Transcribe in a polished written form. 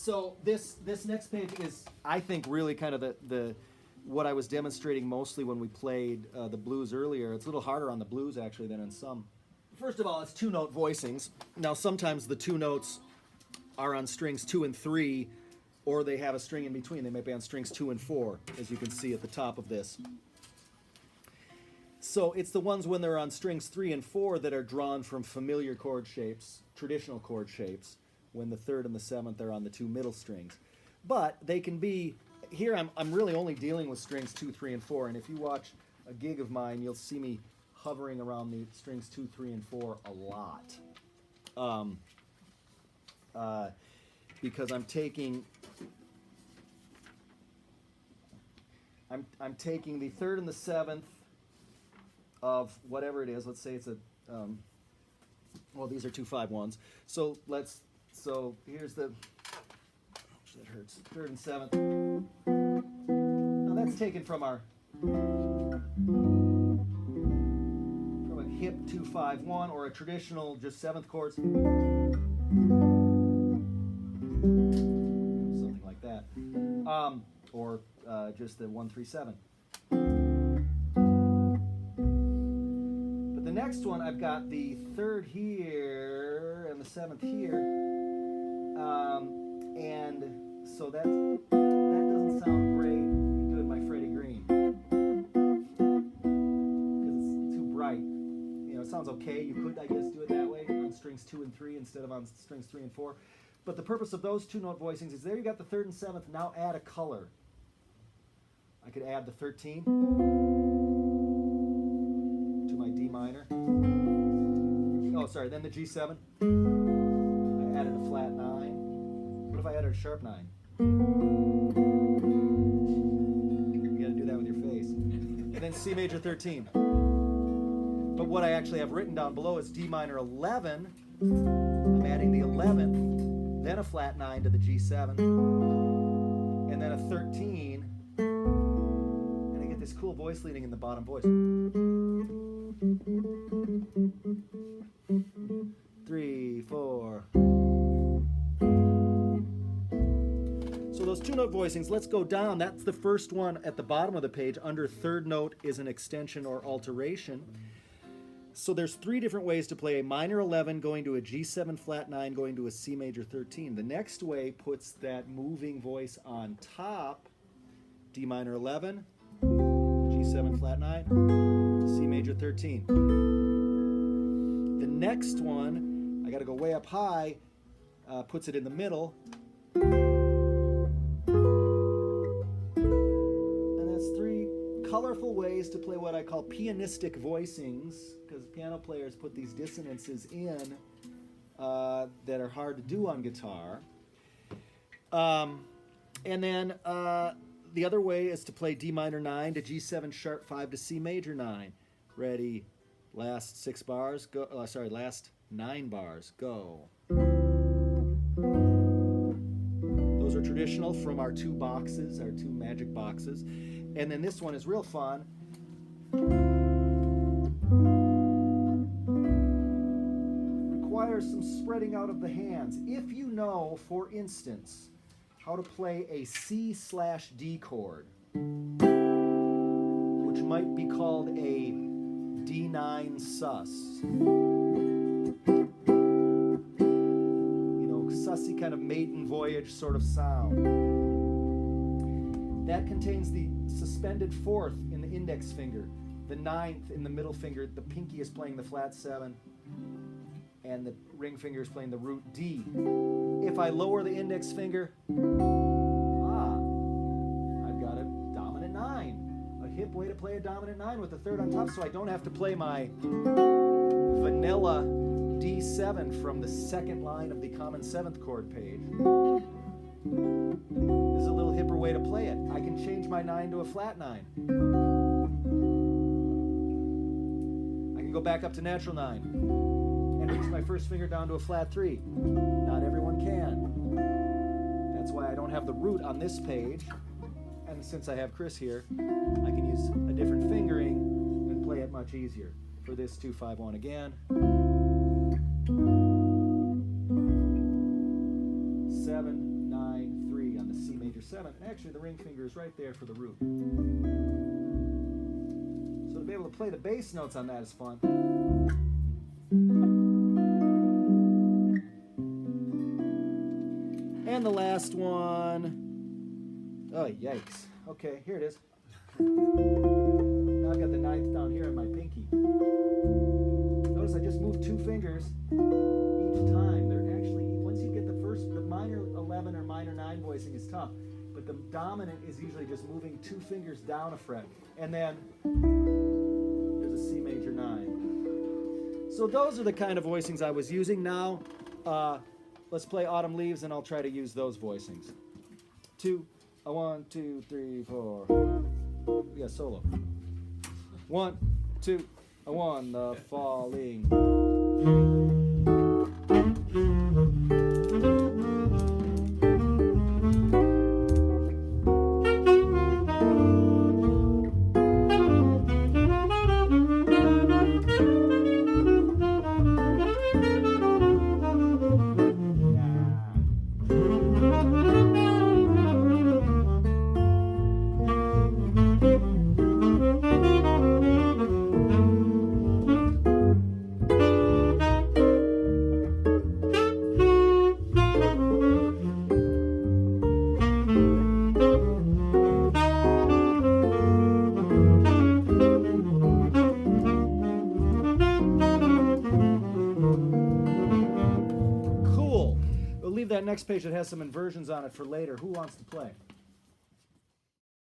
So this next page is, I think, really kind of the what I was demonstrating mostly when we played the blues earlier. It's a little harder on the blues actually than on some. First of all, it's 2-note voicings. Now sometimes the 2 notes are on strings 2 and 3, or they have a string in between. They may be on strings 2 and 4, as you can see at the top of this. So it's the ones when they're on strings 3 and 4 that are drawn from familiar chord shapes, traditional chord shapes, when the 3rd and the 7th are on the 2 middle strings. But they can be, here I'm really only dealing with strings 2, 3, and 4, and if you watch a gig of mine, you'll see me hovering around the strings 2, 3, and 4 a lot. Because I'm taking the 3rd and the 7th of whatever it is. Let's say it's a well, these are 2 5-1s. So here's the, ouch, that hurts. 3rd and 7th. Now that's taken from a hip 2-5-1 or a traditional just 7th chords. Something like that. Or just the 1-3-7. But the next one, I've got the 3rd here and the 7th here. And so that doesn't sound great doing my Freddie Green. Because it's too bright. You know, it sounds okay. You could, I guess, do it that way on strings 2 and 3 instead of on strings 3 and 4. But the purpose of those 2-note voicings is there you got the 3rd and 7th. Now add a color. I could add the 13 to my D minor. Oh, sorry, then the G7. I added a flat 9. What if I added a sharp 9? You gotta do that with your face. And then C major 13. But what I actually have written down below is D minor 11. I'm adding the 11th, then a flat 9 to the G7, and then a 13. This cool voice leading in the bottom voice. 3, 4. So those 2-note voicings, let's go down. That's the first one at the bottom of the page. Under 3rd note is an extension or alteration. So there's 3 different ways to play a minor 11 going to a G7 flat 9 going to a C major 13. The next way puts that moving voice on top. D minor 11, G7 flat 9, C major 13. The next one, I got to go way up high, puts it in the middle. And that's 3 colorful ways to play what I call pianistic voicings, because piano players put these dissonances in that are hard to do on guitar. And then the other way is to play D minor 9 to G7 sharp 5 to C major 9. Ready? Last 6 bars. Go. Last 9 bars. Go. Those are traditional from our 2 boxes, our 2 magic boxes. And then this one is real fun. Requires some spreading out of the hands. If you know, for instance, how to play a C/D chord, which might be called a D9 sus. You know, sussy kind of maiden voyage sort of sound. That contains the suspended 4th in the index finger, the 9th in the middle finger, the pinky is playing the flat 7, and the ring finger is playing the root D. If I lower the index finger, I've got a dominant 9. A hip way to play a dominant 9 with the 3rd on top, so I don't have to play my vanilla D7 from the 2nd line of the common 7th chord page. This is a little hipper way to play it. I can change my 9 to a flat 9. I can go back up to natural 9. And reach my first finger down to a flat 3. Not everyone can. That's why I don't have the root on this page. And since I have Chris here, I can use a different fingering and play it much easier. For this 2-5-1 again. 7, 9, 3 on the C major 7. And actually the ring finger is right there for the root. So to be able to play the bass notes on that is fun. And the last one, oh yikes. Okay, here it is. Now I've got the 9th down here on my pinky. Notice I just moved 2 fingers each time. They're actually, once you get the minor 11 or minor 9 voicing is tough, but the dominant is usually just moving 2 fingers down a fret. And then there's a C major 9. So those are the kind of voicings I was using. Now, let's play Autumn Leaves and I'll try to use those voicings. 1, 2, 3, 4. Yeah, solo. 1, 2, 1, the falling. That next page that has some inversions on it for later. Who wants to play?